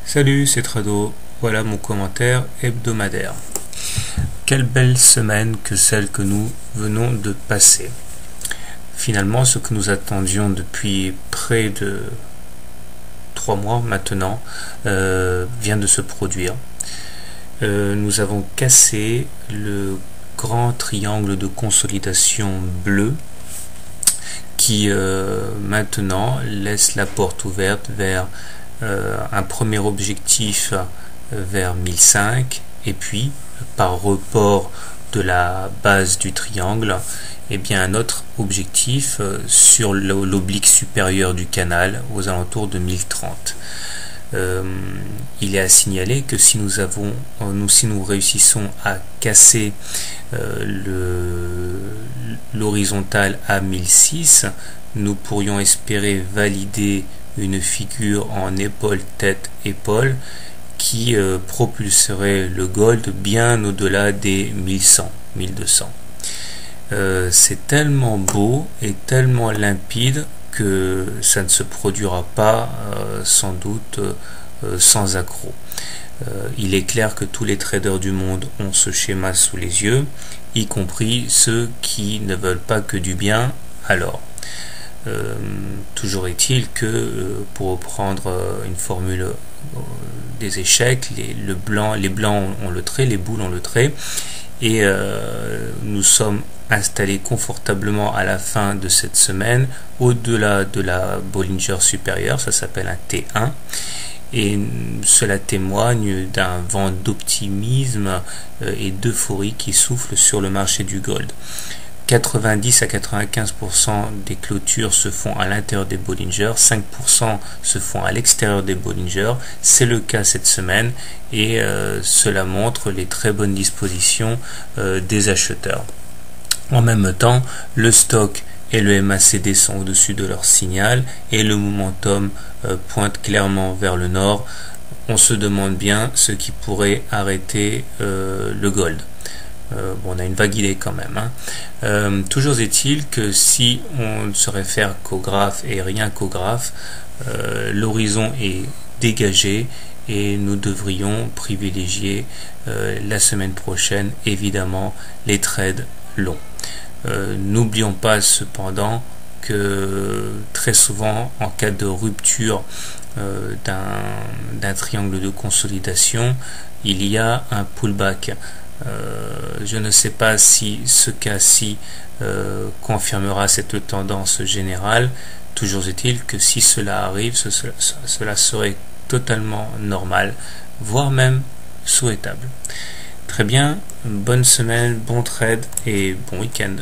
Salut, c'est Trado, voilà mon commentaire hebdomadaire. Quelle belle semaine que celle que nous venons de passer. Finalement, ce que nous attendions depuis près de 3 mois maintenant vient de se produire. Nous avons cassé le grand triangle de consolidation bleu qui maintenant laisse la porte ouverte vers un premier objectif vers 1005 et puis par report de la base du triangle un autre objectif sur l'oblique supérieur du canal aux alentours de 1030. Il est à signaler que si nous réussissons à casser l'horizontale à 1006, nous pourrions espérer valider une figure en épaule, tête, épaule qui propulserait le gold bien au-delà des 1100, 1200. C'est tellement beau et tellement limpide que ça ne se produira pas sans doute sans accroc. Il est clair que tous les traders du monde ont ce schéma sous les yeux, y compris ceux qui ne veulent pas que du bien. Alors, toujours est-il que pour reprendre une formule des échecs, les blancs ont le trait, les boules ont le trait, et nous sommes installés confortablement à la fin de cette semaine au-delà de la Bollinger supérieure, ça s'appelle un T1, et cela témoigne d'un vent d'optimisme et d'euphorie qui souffle sur le marché du gold. 90 à 95% des clôtures se font à l'intérieur des Bollinger, 5% se font à l'extérieur des Bollinger. C'est le cas cette semaine et cela montre les très bonnes dispositions des acheteurs. En même temps, le stock et le MACD sont au-dessus de leur signal et le momentum pointe clairement vers le nord. On se demande bien ce qui pourrait arrêter le gold. On a une vague idée quand même. Toujours est-il que si on ne se réfère qu'au graphe et rien qu'au graphe, l'horizon est dégagé et nous devrions privilégier la semaine prochaine évidemment les trades longs. N'oublions pas cependant que très souvent en cas de rupture d'un triangle de consolidation, il y a un pullback. Je ne sais pas si ce cas-ci confirmera cette tendance générale. Toujours est-il que si cela arrive, cela serait totalement normal, voire même souhaitable. Très bien, bonne semaine, bon trade et bon week-end.